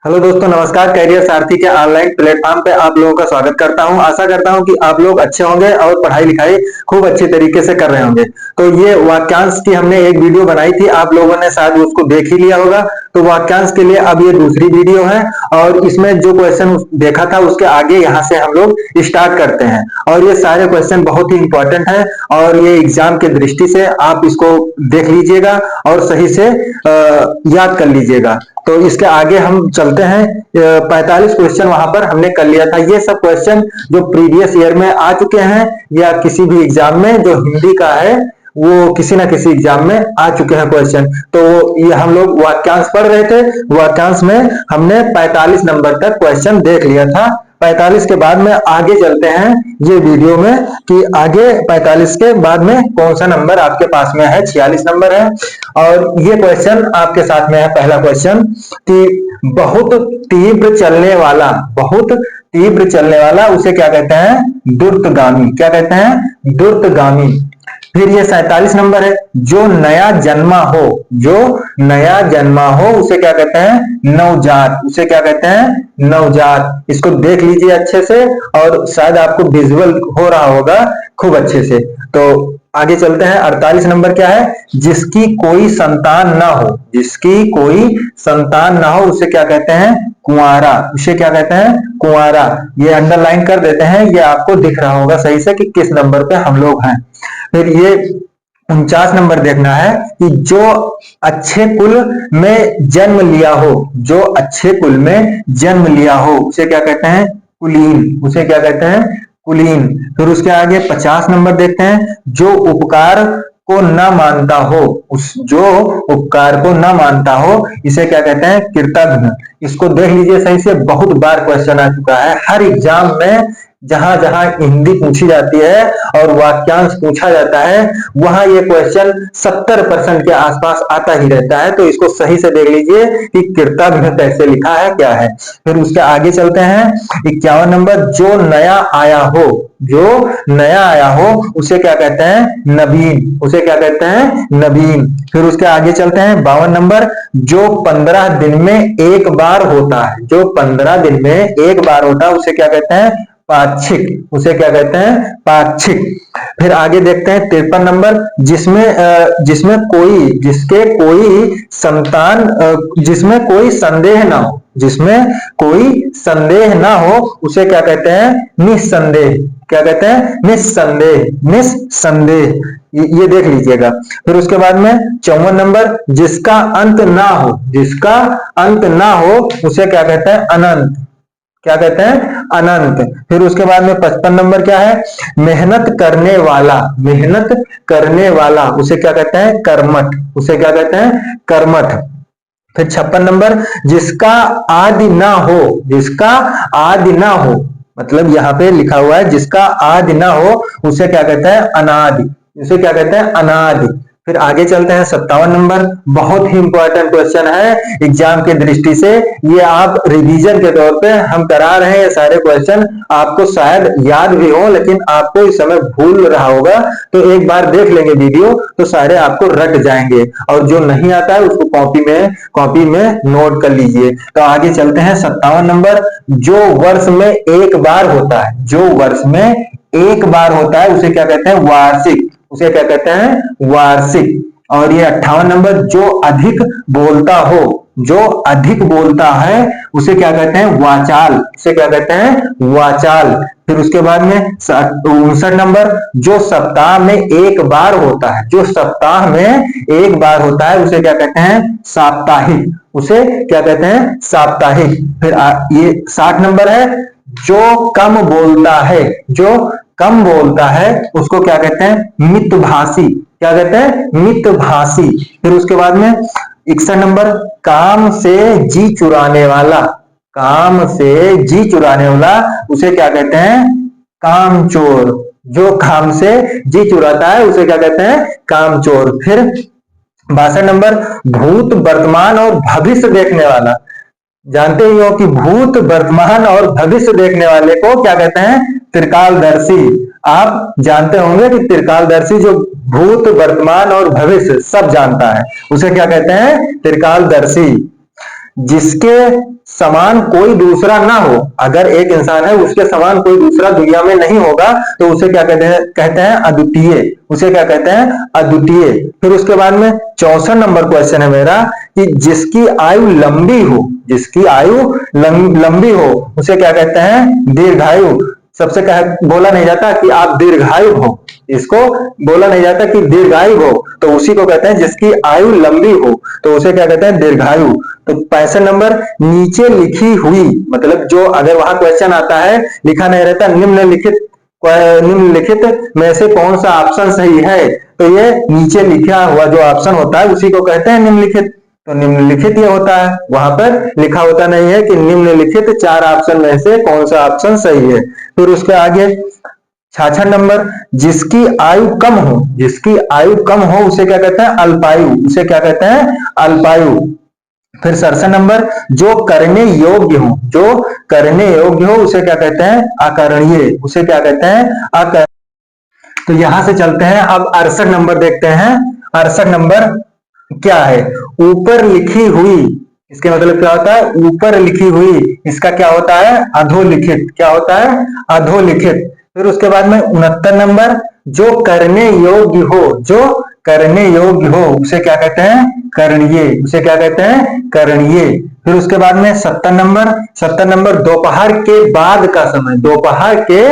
Hello दोस्तों, नमस्कार। Career सारथी के ऑनलाइन प्लेटफॉर्म पे आप लोगों का स्वागत करता हूं। आशा करता हूं कि आप लोग अच्छे होंगे और पढ़ाई लिखाई खूब अच्छे तरीके से कर रहे होंगे। तो ये वाक्यांश की हमने एक वीडियो बनाई थी, आप लोगों ने शायद उसको देख ही लिया होगा। तो वाक्यांश के लिए अब ये दूसरी वीडियो है और इसमें जो क्वेश्चन देखा था उसके आगे यहाँ से हम लोग स्टार्ट करते हैं। और ये सारे क्वेश्चन बहुत ही इंपॉर्टेंट है और ये एग्जाम के दृष्टि से आप इसको देख लीजिएगा और सही से याद कर लीजिएगा। तो इसके आगे हम चलते हैं। 45 क्वेश्चन वहां पर हमने कर लिया था। ये सब क्वेश्चन जो प्रीवियस ईयर में आ चुके हैं या किसी भी एग्जाम में जो हिंदी का है वो किसी ना किसी एग्जाम में आ चुके हैं क्वेश्चन। तो ये हम लोग वाक्यांश पढ़ रहे थे। वाक्यांश में हमने 45 नंबर तक क्वेश्चन देख लिया था। 45 के बाद में आगे चलते हैं ये वीडियो में कि आगे 45 के बाद में कौन सा नंबर आपके पास में है। 46 नंबर है और ये क्वेश्चन आपके साथ में है। पहला क्वेश्चन कि बहुत तीव्र चलने वाला, बहुत तीव्र चलने वाला उसे क्या कहते हैं? द्रुतगामी। क्या कहते हैं? द्रुतगामी। फिर ये 47 नंबर है, जो नया जन्मा हो, जो नया जन्मा हो उसे क्या कहते हैं? नवजात। उसे क्या कहते हैं? नवजात। इसको देख लीजिए अच्छे से और शायद आपको विजुअल हो रहा होगा खूब अच्छे से। तो आगे चलते हैं। 48 नंबर क्या है? जिसकी कोई संतान ना हो, जिसकी कोई संतान ना हो उसे क्या कहते हैं? कुंवारा। उसे क्या कहते हैं? कुंवारा। ये अंडरलाइन कर देते हैं, ये आपको दिख रहा होगा सही से कि किस नंबर पे हम लोग हैं। फिर ये 49 नंबर देखना है कि जो अच्छे कुल में जन्म लिया हो, जो अच्छे कुल में जन्म लिया हो उसे क्या कहते हैं? कुलीन। उसे क्या कहते हैं? कुलीन। फिर उसके आगे 50 नंबर देखते हैं, जो उपकार को न मानता हो, उस जो उपकार को न मानता हो इसे क्या कहते हैं? कृतघ्न। इसको देख लीजिए सही से, बहुत बार क्वेश्चन आ चुका है हर एग्जाम में। जहां जहां हिंदी पूछी जाती है और वाक्यांश पूछा जाता है वहां ये क्वेश्चन 70% के आसपास आता ही रहता है। तो इसको सही से देख लीजिए कि कृतघ्न कैसे लिखा है, क्या है। फिर उसके आगे चलते हैं। 51 नंबर, जो नया आया हो, जो नया आया हो उसे क्या कहते हैं? नवीन। उसे क्या कहते हैं? नवीन। फिर उसके आगे चलते हैं। 52 नंबर, जो 15 दिन में एक बार होता है, जो 15 दिन में एक बार होता है उसे क्या कहते हैं? पाक्षिक। उसे क्या कहते हैं? पाक्षिक। फिर आगे देखते हैं 53 नंबर, जिसमें कोई, जिसके कोई संतान, जिसमें कोई संदेह ना हो, जिसमें कोई संदेह ना हो उसे क्या कहते हैं? निस्संदेह। क्या कहते हैं? निस्संदेह। निस्संदेह। ये देख लीजिएगा। फिर उसके बाद में 54 नंबर, जिसका अंत ना हो, जिसका अंत ना हो उसे क्या कहते हैं? अनंत। क्या कहते हैं? अनंत। फिर उसके बाद में 55 नंबर क्या है? मेहनत करने वाला, मेहनत करने वाला उसे क्या कहते हैं? कर्मठ। उसे क्या कहते हैं? कर्मठ। फिर 56 नंबर, जिसका आदि ना हो, जिसका आदि ना हो, मतलब यहाँ पे लिखा हुआ है जिसका आदि ना हो उसे क्या कहते हैं? अनादि। उसे क्या कहते हैं? अनादि। फिर आगे चलते हैं। 57 नंबर, बहुत ही इंपॉर्टेंट क्वेश्चन है एग्जाम के दृष्टि से। ये आप रिवीजन के तौर पे हम करा रहे हैं। ये सारे क्वेश्चन आपको शायद याद भी हो लेकिन आपको इस समय भूल रहा होगा, तो एक बार देख लेंगे वीडियो तो सारे आपको रट जाएंगे। और जो नहीं आता है उसको कॉपी में नोट कर लीजिए। तो आगे चलते हैं। 57 नंबर, जो वर्ष में एक बार होता है, जो वर्ष में एक बार होता है उसे क्या कहते हैं? वार्षिक। उसे क्या कहते हैं? वार्षिक। और ये 58 नंबर, जो अधिक बोलता हो, जो अधिक बोलता है उसे क्या कहते हैं? वाचाल। उसे क्या कहते हैं? वाचाल। फिर उसके बाद में 59 नंबर, जो सप्ताह में एक बार होता है, जो सप्ताह में एक बार होता है उसे क्या कहते हैं? साप्ताहिक। उसे क्या कहते हैं? साप्ताहिक। फिर ये 60 नंबर है, जो कम बोलता है, जो कम बोलता है उसको क्या कहते हैं? मितभाषी। क्या कहते हैं? मितभाषी। फिर उसके बाद में 61 नंबर, काम से जी चुराने वाला, काम से जी चुराने वाला उसे क्या कहते हैं? कामचोर। जो काम से जी चुराता है उसे क्या कहते हैं? कामचोर। फिर 62 नंबर, भूत वर्तमान और भविष्य देखने वाला। जानते ही हो कि भूत वर्तमान और भविष्य देखने वाले को क्या कहते हैं? त्रिकालदर्शी। आप जानते होंगे कि त्रिकालदर्शी जो भूत वर्तमान और भविष्य सब जानता है उसे क्या कहते हैं? त्रिकालदर्शी। जिसके समान कोई दूसरा ना हो। अगर एक इंसान है उसके समान कोई दूसरा दुनिया में नहीं होगा तो उसे क्या कहते हैं अद्वितीय। उसे क्या कहते हैं अद्वितीय। फिर उसके बाद में 64 नंबर क्वेश्चन है मेरा कि जिसकी आयु लंबी हो, जिसकी आयु लंबी हो उसे क्या कहते हैं दीर्घायु। सबसे बोला नहीं जाता कि आप दीर्घायु हो, इसको बोला नहीं जाता कि दीर्घायु हो, तो उसी को कहते हैं जिसकी आयु लंबी हो, तो उसे क्या कहते हैं दीर्घायु। तो 65 नंबर नीचे लिखी हुई, मतलब जो अगर वहां क्वेश्चन आता है लिखा नहीं रहता निम्नलिखित में से कौन सा ऑप्शन सही है, तो ये नीचे लिखा हुआ जो ऑप्शन होता है उसी को कहते हैं निम्नलिखित। तो निम्नलिखित ये होता है, वहां पर लिखा होता नहीं है कि निम्नलिखित 4 ऑप्शन में से कौन सा ऑप्शन सही है। फिर उसके आगे 66 नंबर जिसकी आयु कम हो, जिसकी आयु कम हो उसे क्या कहते हैं अल्पायु, उसे क्या कहते हैं अल्पायु। फिर 67 नंबर जो करने योग्य हो, जो करने योग्य हो उसे क्या कहते हैं अकरणीय, उसे क्या कहते हैं अकरणीय। तो यहां से चलते हैं अब 68 नंबर देखते हैं। 68 नंबर क्या है, ऊपर लिखी हुई, इसके मतलब क्या होता है ऊपर लिखी हुई, इसका क्या होता है अधोलिखित, क्या होता है अधोलिखित। फिर उसके बाद में 69 नंबर जो करने योग्य हो, जो करने योग्य हो उसे क्या कहते हैं करणीय, उसे क्या कहते हैं करणीय। फिर उसके बाद में 70 नंबर दोपहर के बाद का समय, दोपहर के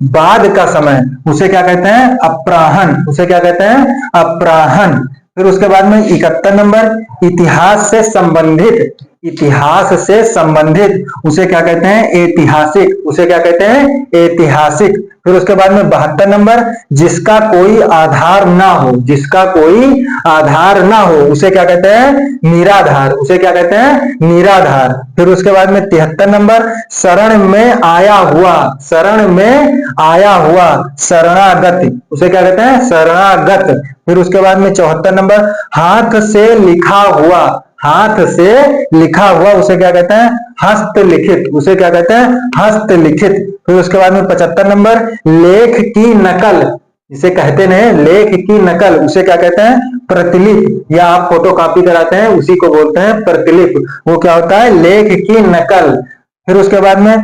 बाद का समय उसे क्या कहते हैं अपराह्न, उसे क्या कहते हैं अपराह्न। फिर उसके बाद में 71 नंबर इतिहास से संबंधित, इतिहास से संबंधित उसे क्या कहते हैं ऐतिहासिक, उसे क्या कहते हैं ऐतिहासिक। फिर उसके बाद में 72 नंबर जिसका कोई आधार ना हो, जिसका कोई आधार ना हो उसे क्या कहते हैं निराधार, उसे क्या कहते हैं निराधार। फिर उसके बाद में 73 नंबर शरण में आया हुआ, शरण में आया हुआ शरणागत, उसे क्या कहते हैं शरणागत। फिर उसके बाद में 74 नंबर हाथ से लिखा हुआ, हाथ से लिखा हुआ उसे क्या कहते हैं हस्तलिखित, उसे क्या कहते हैं हस्तलिखित। फिर उसके बाद में 75 नंबर लेख की नकल, इसे कहते नहीं लेख की नकल उसे क्या कहते हैं प्रतिलिप, या आप फोटो कॉपी कराते हैं उसी को बोलते हैं प्रतिलिप, वो क्या होता है लेख की नकल। फिर उसके बाद में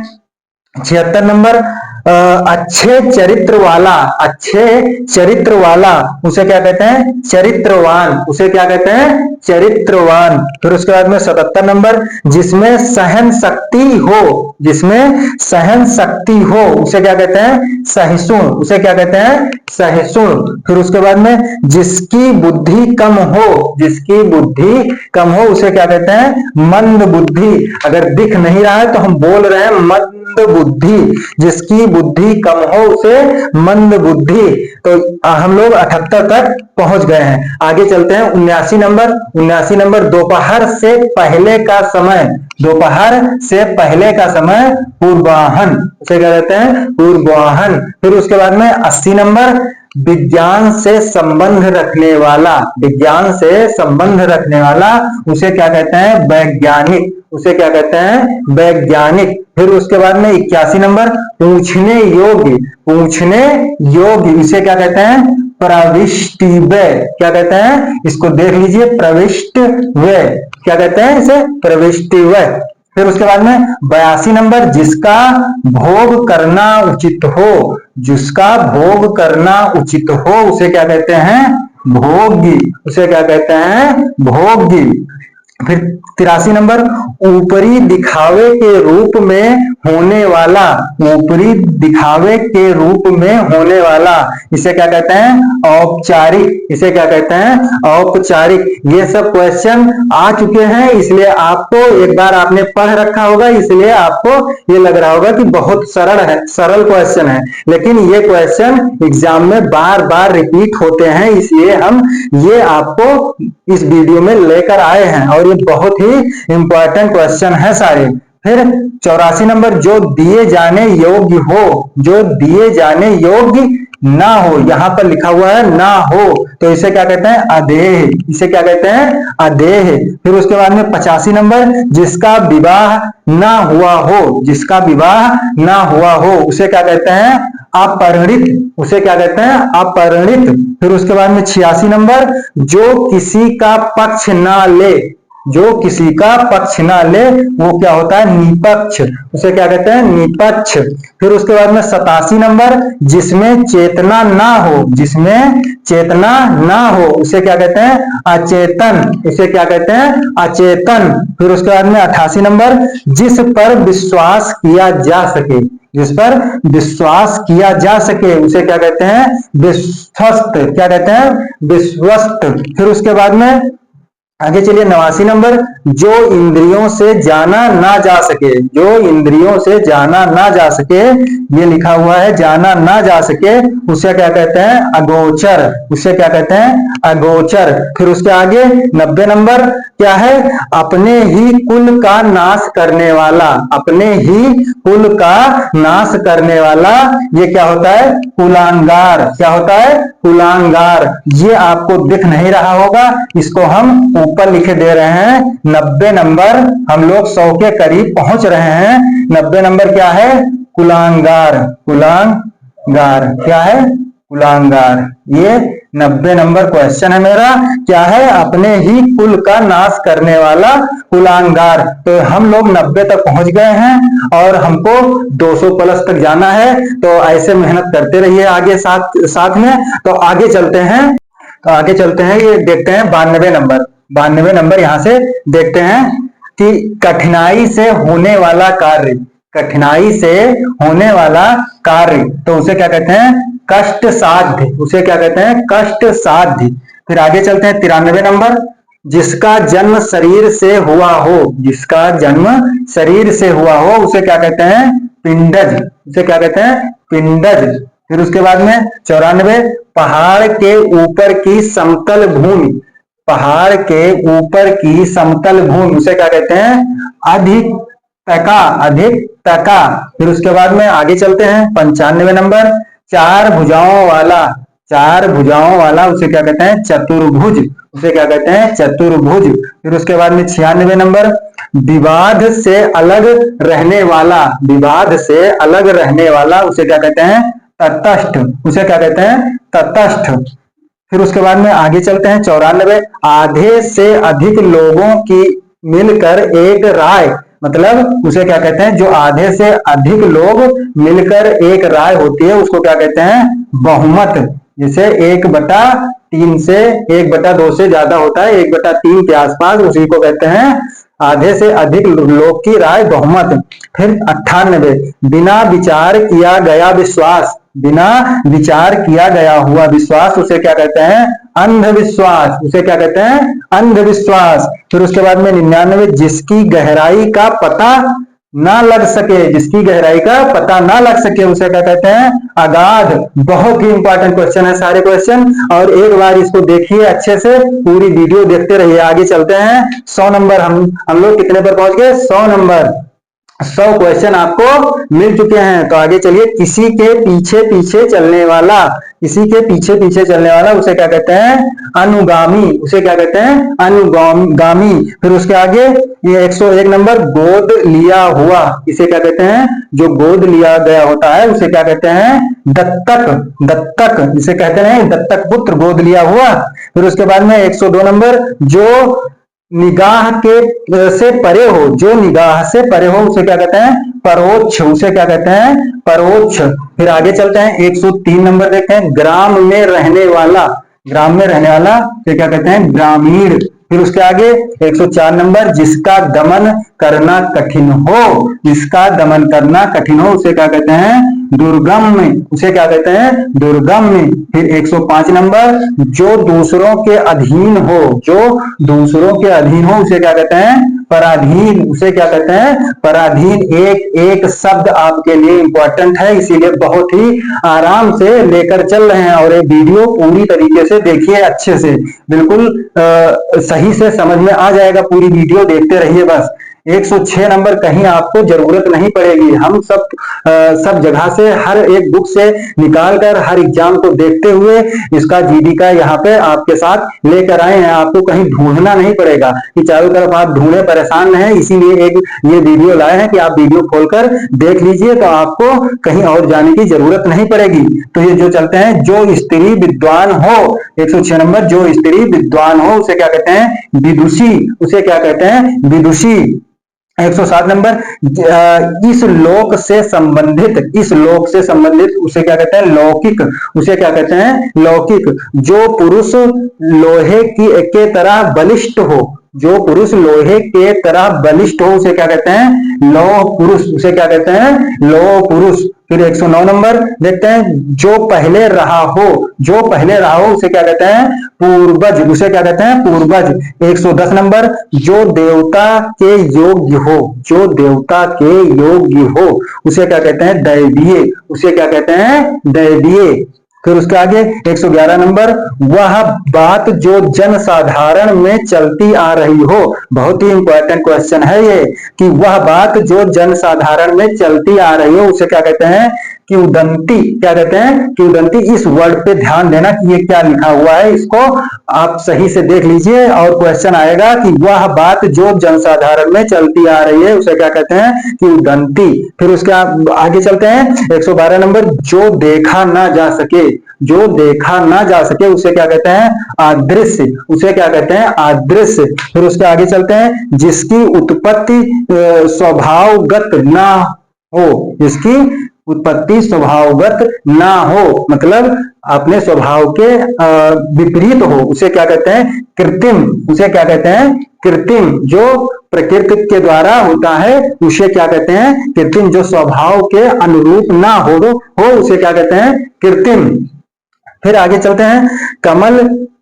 76 नंबर अच्छे चरित्र वाला, अच्छे चरित्र वाला उसे क्या कहते हैं चरित्रवान, उसे क्या कहते हैं चरित्रवान। फिर उसके बाद में 77 नंबर जिसमें सहन शक्ति हो, जिसमें सहन शक्ति हो उसे क्या कहते हैं सहिष्णु, उसे क्या कहते हैं सहिष्णु। फिर उसके बाद में जिसकी बुद्धि कम हो, जिसकी बुद्धि कम हो उसे क्या कहते हैं मंद बुद्धि। अगर दिख नहीं रहा है तो हम बोल रहे हैं मंद बुद्धि, जिसकी बुद्धि कम हो उसे मंद बुद्धि। तो हम लोग 78 तक पहुंच गए हैं। आगे चलते हैं 79 नंबर। 79 नंबर दोपहर से पहले का समय, दोपहर से पहले का समय पूर्वाह्न, उसे क्या कहते हैं पूर्वाह्न। फिर उसके बाद में 80 नंबर विज्ञान से संबंध रखने वाला, विज्ञान से संबंध रखने वाला उसे क्या कहते हैं वैज्ञानिक, उसे क्या कहते हैं वैज्ञानिक। फिर उसके बाद में 81 नंबर पूछने योग्य, पूछने योग्य इसे क्या कहते हैं प्रविष्टिव्य, क्या कहते हैं इसको देख लीजिए प्रविष्टिव्य, क्या कहते हैं इसे प्रविष्टिव्य। फिर उसके बाद में 82 नंबर जिसका भोग करना उचित हो, जिसका भोग करना उचित हो उसे क्या कहते हैं भोग्य, उसे क्या कहते हैं भोग्य। फिर 83 नंबर ऊपरी दिखावे के रूप में होने वाला, ऊपरी दिखावे के रूप में होने वाला इसे क्या कहते हैं औपचारिक, इसे क्या कहते हैं औपचारिक। ये सब क्वेश्चन आ चुके हैं, इसलिए आपको एक बार आपने पढ़ रखा होगा, इसलिए आपको ये लग रहा होगा कि बहुत सरल है, सरल क्वेश्चन है, लेकिन ये क्वेश्चन एग्जाम में बार बार रिपीट होते हैं, इसलिए हम ये आपको इस वीडियो में लेकर आए हैं और ये बहुत ही इंपॉर्टेंट क्वेश्चन है सारे। फिर 84 नंबर जो दिए जाने योग्य हो, जो दिए जाने योग्य ना हो, यहां पर लिखा हुआ है ना हो, तो इसे क्या कहते हैं अदेह, इसे क्या कहते हैं अदेह। फिर उसके बाद में 85 नंबर जिसका विवाह ना हुआ हो, जिसका विवाह ना हुआ हो उसे क्या कहते हैं अपरिणित, उसे क्या कहते हैं अपरिणित। फिर उसके बाद में 86 नंबर जो किसी का पक्ष ना ले, जो किसी का पक्ष ना ले वो क्या होता है, निपक्ष, उसे क्या कहते हैं, निपक्ष। फिर उसके बाद में 87 नंबर, जिसमें चेतना ना हो, जिसमें चेतना ना हो उसे क्या कहते हैं, अचेतन, उसे क्या कहते हैं, अचेतन। फिर उसके बाद में 88 नंबर, जिस पर विश्वास किया जा सके, जिस पर विश्वास किया जा सके उसे क्या कहते हैं, विश्वस्त, क्या कहते हैं, विश्वस्त। फिर उसके बाद में आगे चलिए 89 नंबर, जो इंद्रियों से जाना ना जा सके, जो इंद्रियों से जाना ना जा सके, ये लिखा हुआ है जाना ना जा सके, उसे क्या कहते हैं, अगोचर, उसे क्या कहते हैं, अगोचर। फिर उसके आगे 90 नंबर क्या है, अपने ही कुल का नाश करने वाला, अपने ही कुल का नाश करने वाला, ये क्या होता है, कुलांगार, क्या होता है, कुलांगार। ये आपको दिख नहीं रहा होगा, इसको हम ऊपर लिखे दे रहे हैं। 90 नंबर, हम लोग 100 के करीब पहुंच रहे हैं। 90 नंबर क्या है, कुलांगार, कुलांगार, क्या है, कुलांगार। ये 90 नंबर क्वेश्चन है मेरा, क्या है, अपने ही कुल का नाश करने वाला कुलांगार। तो हम लोग 90 तक पहुंच गए हैं और हमको 200 प्लस तक जाना है, तो ऐसे मेहनत करते रहिए आगे साथ साथ में। तो आगे चलते हैं, तो आगे चलते हैं, ये देखते हैं 92 नंबर। 92 नंबर यहां से देखते हैं कि कठिनाई से होने वाला कार्य, कठिनाई से होने वाला कार्य, तो उसे क्या कहते हैं, कष्ट साध्य, उसे क्या कहते हैं, कष्ट साध्य। फिर आगे चलते हैं 93 नंबर, जिसका जन्म शरीर से हुआ हो, जिसका जन्म शरीर से हुआ हो उसे क्या कहते हैं, पिंडज, उसे क्या कहते हैं, पिंडज। फिर उसके बाद में 94, पहाड़ के ऊपर की समतल भूमि, पहाड़ के ऊपर की समतल भूमि उसे क्या कहते हैं, अधिक तका, अधिक तका। फिर उसके बाद में आगे चलते हैं 95 नंबर, चार भुजाओं वाला, चार भुजाओं वाला उसे क्या कहते हैं, चतुर्भुज, उसे क्या कहते हैं, चतुर्भुज। फिर उसके बाद में 96 नंबर, विवाद से अलग रहने वाला, विवाद से अलग रहने वाला उसे क्या कहते हैं, तटस्थ, उसे क्या कहते हैं, तटस्थ। फिर उसके बाद में आगे चलते हैं 94, आधे से अधिक लोगों की मिलकर एक राय, मतलब उसे क्या कहते हैं, जो आधे से अधिक लोग मिलकर एक राय होती है उसको क्या कहते हैं, बहुमत। जैसे 1/3 से 1/2 से ज्यादा होता है, 1/3 के आसपास, उसी को कहते हैं आधे से अधिक लोग की राय, बहुमत। फिर 98, बिना विचार किया गया विश्वास, बिना विचार किया गया हुआ विश्वास उसे क्या कहते हैं, अंधविश्वास, उसे क्या कहते हैं, अंधविश्वास। फिर उसके बाद में 99, जिसकी गहराई का पता ना लग सके, जिसकी गहराई का पता ना लग सके उसे क्या कहते हैं, अगाध। बहुत ही इंपॉर्टेंट क्वेश्चन है सारे क्वेश्चन, और एक बार इसको देखिए अच्छे से, पूरी वीडियो देखते रहिए। आगे चलते हैं 100 नंबर, हम लोग कितने पर पहुंच गए, 100 नंबर, 100 क्वेश्चन आपको मिल चुके हैं। तो आगे चलिए, किसी के पीछे पीछे चलने वाला, किसी के पीछे पीछे चलने वाला उसे क्या कहते हैं, अनुगामी, उसे क्या कहते हैं, अनुगामी। फिर उसके आगे ये 101 नंबर, गोद लिया हुआ, इसे क्या कहते हैं, जो गोद लिया गया होता है उसे क्या कहते हैं, दत्तक, दत्तक, इसे कहते हैं दत्तक पुत्र, गोद लिया हुआ। फिर उसके बाद में 102 नंबर, जो निगाह के से परे हो, जो निगाह से परे हो उसे क्या कहते हैं, परोक्ष, उसे क्या कहते हैं, परोक्ष। फिर आगे चलते हैं 103 नंबर देखते हैं, ग्राम में रहने वाला, ग्राम में रहने वाला से क्या कहते हैं, ग्रामीण। फिर उसके आगे 104 नंबर, जिसका दमन करना कठिन हो, जिसका दमन करना कठिन हो उसे क्या कहते हैं, दुर्गम, उसे क्या कहते हैं, दुर्गम। फिर 105 नंबर, जो दूसरों के अधीन हो, जो दूसरों के अधीन हो उसे क्या कहते हैं, पराधीन, उसे क्या कहते हैं, पराधीन। एक एक शब्द आपके लिए इंपॉर्टेंट है, इसीलिए बहुत ही आराम से लेकर चल रहे हैं, और ये वीडियो पूरी तरीके से देखिए अच्छे से, बिल्कुल सही से समझ में आ जाएगा, पूरी वीडियो देखते रहिए बस। 106 नंबर कहीं आपको जरूरत नहीं पड़ेगी। हम सब जगह से हर एक बुक से निकाल कर हर एग्जाम को देखते हुए इसका जीडी का यहाँ पे आपके साथ लेकर आए हैं। आपको कहीं ढूंढना नहीं पड़ेगा कि चारों तरफ आप ढूंढे परेशान हैं, इसीलिए एक ये वीडियो लाए हैं कि आप वीडियो खोलकर देख लीजिए, तो आपको कहीं और जाने की जरूरत नहीं पड़ेगी। तो ये जो चलते हैं, जो स्त्री विद्वान हो, 106 नंबर, जो स्त्री विद्वान हो उसे क्या कहते हैं? विदुषी। उसे क्या कहते हैं? विदुषी। 107 नंबर, इस लोक से संबंधित, इस लोक से संबंधित उसे क्या कहते हैं? लौकिक। उसे क्या कहते हैं? लौकिक। जो पुरुष लोहे के तरह बलिष्ठ हो, जो पुरुष लोहे के तरह बलिष्ठ हो उसे क्या कहते हैं? लौह पुरुष। उसे क्या कहते हैं? लौह पुरुष। फिर 109 नंबर देखते हैं, जो पहले रहा हो, जो पहले रहा हो उसे क्या कहते हैं? पूर्वज। उसे क्या कहते हैं? पूर्वज। 110 नंबर, जो देवता के योग्य हो, जो देवता के योग्य हो उसे क्या कहते हैं? दैवीय। उसे क्या कहते हैं? दैवीय। फिर उसके आगे 111 नंबर, वह बात जो जनसाधारण में चलती आ रही हो। बहुत ही इंपॉर्टेंट क्वेश्चन है ये, कि वह बात जो जनसाधारण में चलती आ रही हो उसे क्या कहते हैं? किंवदंती। क्या कहते हैं? किंवदंती। इस वर्ड पे ध्यान देना कि ये क्या लिखा हुआ है, इसको आप सही से देख लीजिए और क्वेश्चन आएगा कि वह बात जो जनसाधारण में चलती आ रही है उसे क्या कहते हैं? किंवदंती। फिर उसके आगे चलते हैं, 112 नंबर, जो देखा ना जा सके, जो देखा ना जा सके उसे क्या कहते हैं? अदृश्य। उसे क्या कहते हैं? अदृश्य। फिर उसके आगे चलते हैं, जिसकी उत्पत्ति स्वभावगत ना हो, जिसकी उत्पत्ति स्वभावगत ना हो, मतलब अपने स्वभाव के विपरीत हो उसे क्या कहते हैं? कृत्रिम। उसे क्या कहते हैं? कृत्रिम। जो प्रकृति के द्वारा होता है उसे क्या कहते हैं? कृत्रिम। जो स्वभाव के अनुरूप ना हो उसे क्या कहते हैं? कृत्रिम। फिर आगे चलते हैं, कमल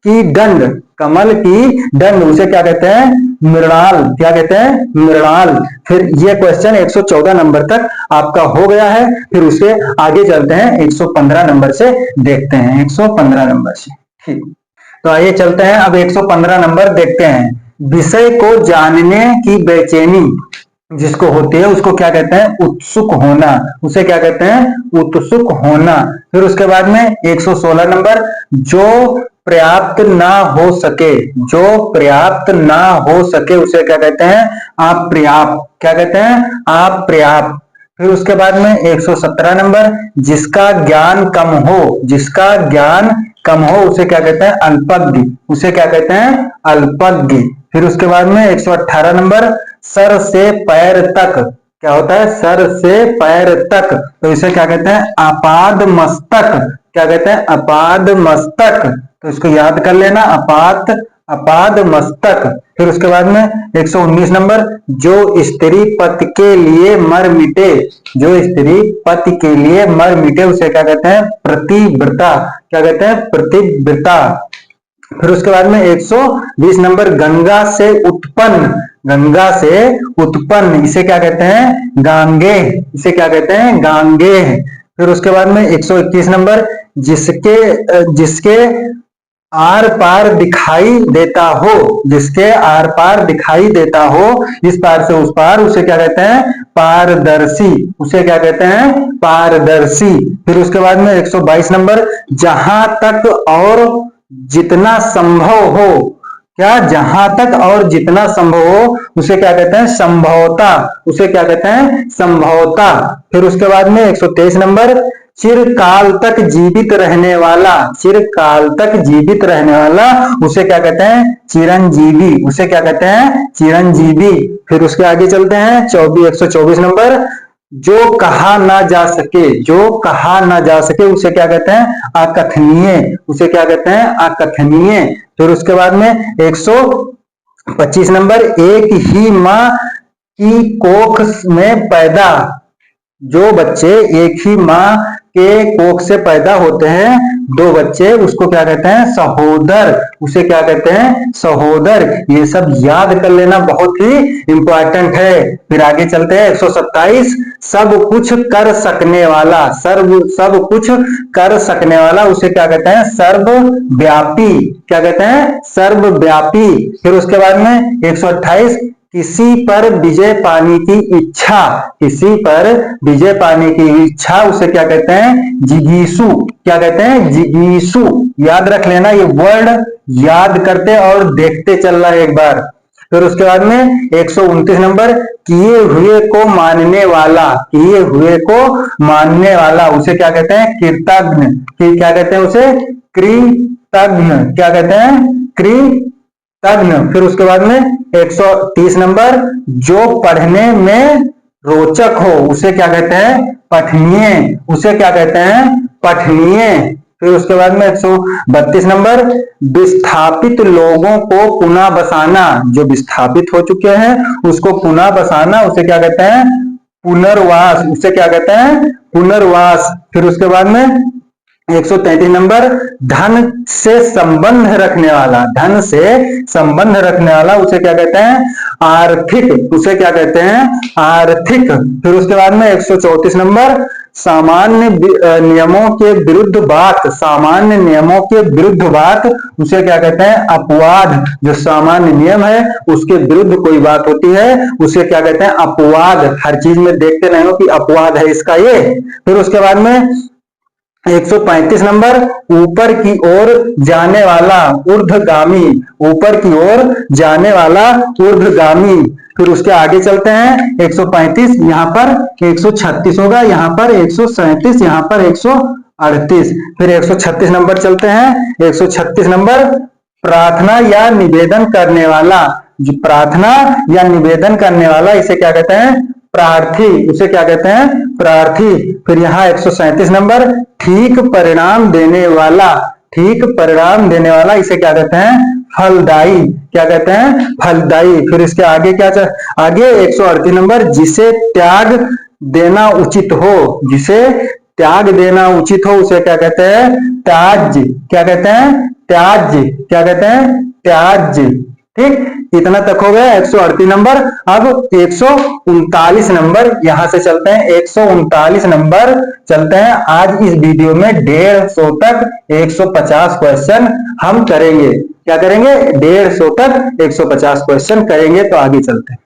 की दंड, कमल की दंड उसे क्या कहते हैं? मृणाल। क्या कहते हैं? मृणाल। फिर ये क्वेश्चन 114 नंबर तक आपका हो गया है। फिर उससे आगे चलते हैं 115 नंबर से देखते हैं, 115 नंबर से। ठीक, तो आइए चलते हैं, अब 115 नंबर देखते हैं। विषय को जानने की बेचैनी जिसको होती है उसको क्या कहते हैं? उत्सुक होना। उसे क्या कहते हैं? उत्सुक होना। फिर उसके बाद में 116 नंबर, जो पर्याप्त ना हो सके, जो पर्याप्त ना हो सके उसे क्या कहते हैं? अपर्याप्त। क्या कहते हैं? अपर्याप्त। फिर उसके बाद में 117 नंबर, जिसका ज्ञान कम हो, जिसका ज्ञान कम हो उसे क्या कहते हैं? अल्पज्ञ। उसे क्या कहते हैं? अल्पज्ञ। फिर उसके बाद में 118 नंबर, सर से पैर तक। क्या होता है? सर से पैर तक, तो इसे क्या कहते हैं? आपाद मस्तक। क्या कहते हैं? अपाद मस्तक। तो इसको याद कर लेना, अपाद मस्तक। फिर उसके बाद में 119 नंबर, जो स्त्री पति के लिए मर मिटे, जो स्त्री पति के लिए मर मिटे उसे क्या कहते हैं? प्रतिव्रता। क्या कहते हैं? प्रतिव्रता। फिर उसके बाद में 120 नंबर, गंगा से उत्पन्न, गंगा से उत्पन्न इसे क्या कहते हैं? गांगे। इसे क्या कहते हैं? गांगे। फिर उसके बाद में 121 नंबर, जिसके आर पार दिखाई देता हो, जिसके आर पार दिखाई देता हो, इस पार से उस पार उसे क्या कहते हैं? पारदर्शी। उसे क्या कहते हैं? पारदर्शी। फिर उसके बाद में 122 नंबर, जहां तक और जितना संभव हो, क्या? जहां तक और जितना संभव हो उसे क्या कहते हैं? संभवता। उसे क्या कहते हैं? संभवता। फिर उसके बाद में 123 नंबर, चिरकाल तक जीवित रहने वाला, चिरकाल तक जीवित रहने वाला उसे क्या कहते हैं? चिरंजीवी। उसे क्या कहते हैं? चिरंजीवी। फिर उसके आगे चलते हैं 124 नंबर, जो कहा ना जा सके, जो कहा ना जा सके उसे क्या कहते हैं? अकथनीय। उसे क्या कहते हैं? अकथनीय। फिर उसके बाद में 125 नंबर, एक ही माँ की कोख में पैदा, जो बच्चे एक ही माँ के कोख से पैदा होते हैं, दो बच्चे, उसको क्या कहते हैं? सहोदर। उसे क्या कहते हैं? सहोदर। ये सब याद कर लेना, बहुत ही इंपॉर्टेंट है। फिर आगे चलते हैं 127, सब कुछ कर सकने वाला, सब कुछ कर सकने वाला उसे क्या कहते हैं? सर्वव्यापी। क्या कहते हैं? सर्वव्यापी। फिर उसके बाद में 128, किसी पर विजय पाने की इच्छा, किसी पर विजय पाने की इच्छा, उसे क्या कहते हैं? जिगीषु। क्या कहते हैं? जिगीषु। याद रख लेना, ये वर्ड याद करते और देखते चलना एक बार। फिर उसके बाद में 129 नंबर, किए हुए को मानने वाला, किए हुए को मानने वाला, उसे क्या कहते हैं? कृतज्ञ। क्या कहते हैं उसे? कृतज्ञ। क्या कहते हैं? कृतज्ञ। फिर उसके बाद में 130 नंबर, जो पढ़ने में रोचक हो, उसे क्या कहते हैं? पठनीय। उसे क्या कहते हैं? पठनीय। फिर उसके बाद में 132 नंबर, विस्थापित लोगों को पुनः बसाना, जो विस्थापित हो चुके हैं उसको पुनः बसाना, उसे क्या कहते हैं? पुनर्वास। उसे क्या कहते हैं? पुनर्वास। फिर उसके बाद में 133 नंबर, धन से संबंध रखने वाला, धन से संबंध रखने वाला, उसे क्या कहते हैं? आर्थिक। उसे क्या कहते हैं? आर्थिक। फिर उसके बाद में 134 नंबर, सामान्य नियमों के विरुद्ध बात, सामान्य नियमों के विरुद्ध बात, उसे क्या कहते हैं? अपवाद। जो सामान्य नियम है उसके विरुद्ध कोई बात होती है उसे क्या कहते हैं? अपवाद। हर चीज में देखते रहो कि अपवाद है इसका ये। फिर उसके बाद में 135 नंबर, ऊपर की ओर जाने वाला ऊर्ध्वगामी, ऊपर की ओर जाने वाला ऊर्ध्वगामी। फिर उसके आगे चलते हैं 135, यहाँ पर 136 होगा, यहाँ पर 137, यहाँ पर 138। फिर 136 नंबर चलते हैं। 136 नंबर, प्रार्थना या निवेदन करने वाला, जो प्रार्थना या निवेदन करने वाला, इसे क्या कहते हैं? प्रार्थी। उसे क्या कहते हैं? प्रार्थी। फिर यहाँ 137 नंबर, ठीक परिणाम देने वाला, ठीक परिणाम देने वाला, इसे क्या कहते हैं? फलदायी। क्या कहते हैं? फलदायी। फिर इसके आगे क्या आगे 138 नंबर, जिसे त्याग देना उचित हो, जिसे त्याग देना उचित हो, उसे क्या कहते हैं? त्याज्य। क्या कहते हैं? त्याज्य। क्या कहते हैं? त्याज्य। ठीक, इतना तक हो गया 138 नंबर। अब 139 नंबर, यहां से चलते हैं 139 नंबर चलते हैं। आज इस वीडियो में 150 तक 150 क्वेश्चन हम करेंगे। क्या करेंगे? 150 तक 150 क्वेश्चन करेंगे। तो आगे चलते हैं।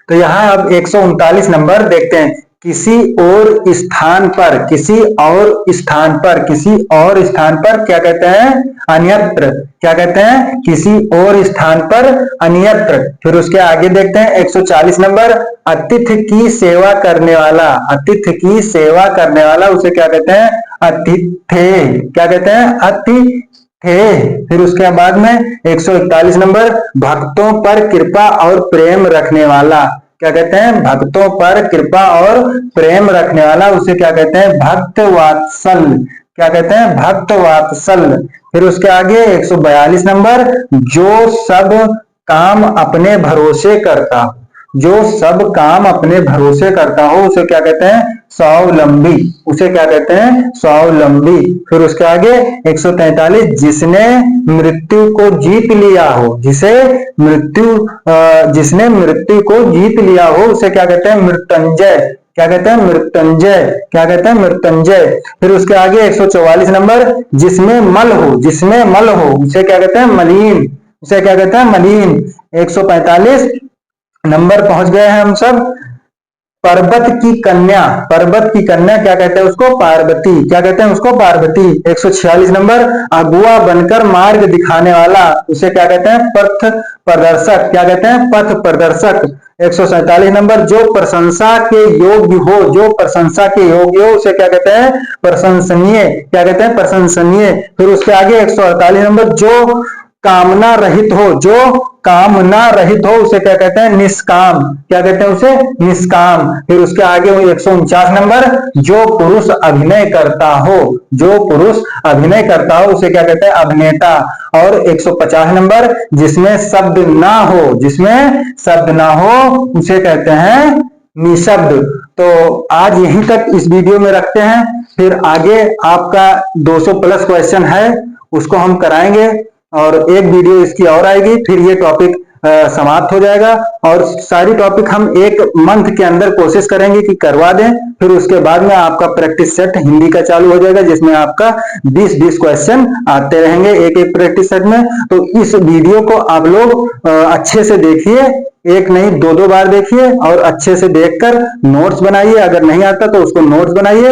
तो यहाँ अब 139 नंबर देखते हैं। किसी और स्थान पर, किसी और स्थान पर, किसी और स्थान पर क्या कहते हैं? अन्यत्र। क्या कहते हैं? किसी और स्थान पर अन्यत्र। फिर उसके आगे देखते हैं 140 नंबर, अतिथि की सेवा करने वाला, अतिथि की सेवा करने वाला, उसे क्या कहते हैं? अतिथि। क्या कहते हैं? अतिथि। फिर उसके बाद में 141 नंबर, भक्तों पर कृपा और प्रेम रखने वाला। क्या कहते हैं? भक्तों पर कृपा और प्रेम रखने वाला, उसे क्या कहते हैं? भक्त वात्सल। क्या कहते हैं? भक्त वात्सल। फिर उसके आगे 142 नंबर, जो सब काम अपने भरोसे करता, जो सब काम अपने भरोसे करता हो, उसे क्या कहते हैं? स्वावलंबी। उसे क्या कहते हैं? स्वावलंबी। फिर उसके आगे 143, जिसने मृत्यु को जीत लिया हो, जिसने मृत्यु को जीत लिया हो, उसे क्या कहते हैं? मृत्युंजय। क्या कहते हैं? मृत्युंजय। क्या कहते हैं? मृत्युंजय। फिर उसके आगे 144 नंबर, जिसमें मल हो, जिसमें मल हो, उसे क्या कहते हैं? मलिन। उसे क्या कहते हैं? मलिन। 145 नंबर पहुंच गए हैं हम सब। पर्वत की कन्या, पर्वत की कन्या क्या कहते हैं उसको? पार्वती। क्या कहते हैं उसको? पार्वती। 146 नंबर, अगुआ बनकर मार्ग दिखाने वाला, उसे क्या कहते हैं? पथ प्रदर्शक। क्या कहते हैं? पथ प्रदर्शक। 147 नंबर, जो प्रशंसा के योग्य हो, जो प्रशंसा के योग्य हो, उसे क्या कहते हैं? प्रशंसनीय। क्या कहते हैं? प्रशंसनीय। फिर उसके आगे 148 नंबर, जो कामना रहित हो, जो कामना रहित हो, उसे क्या कहते हैं? निष्काम। क्या कहते हैं उसे? निष्काम। फिर उसके आगे 149 नंबर, जो पुरुष अभिनय करता हो, जो पुरुष अभिनय करता हो, उसे क्या कहते हैं? अभिनेता। और 150 नंबर, जिसमें शब्द ना हो, जिसमें शब्द ना हो, उसे कहते हैं निशब्द। तो आज यहीं तक इस वीडियो में रखते हैं। फिर आगे आपका 200 प्लस क्वेश्चन है, उसको हम कराएंगे और एक वीडियो इसकी और आएगी। फिर ये टॉपिक समाप्त हो जाएगा। और सारी टॉपिक हम एक मंथ के अंदर कोशिश करेंगे कि करवा दें। फिर उसके बाद में आपका प्रैक्टिस सेट हिंदी का चालू हो जाएगा, जिसमें आपका 20-20 क्वेश्चन आते रहेंगे एक एक प्रैक्टिस सेट में। तो इस वीडियो को आप लोग अच्छे से देखिए, एक नहीं 2-2 बार देखिए और अच्छे से देखकर नोट्स बनाइए। अगर नहीं आता तो उसको नोट्स बनाइए।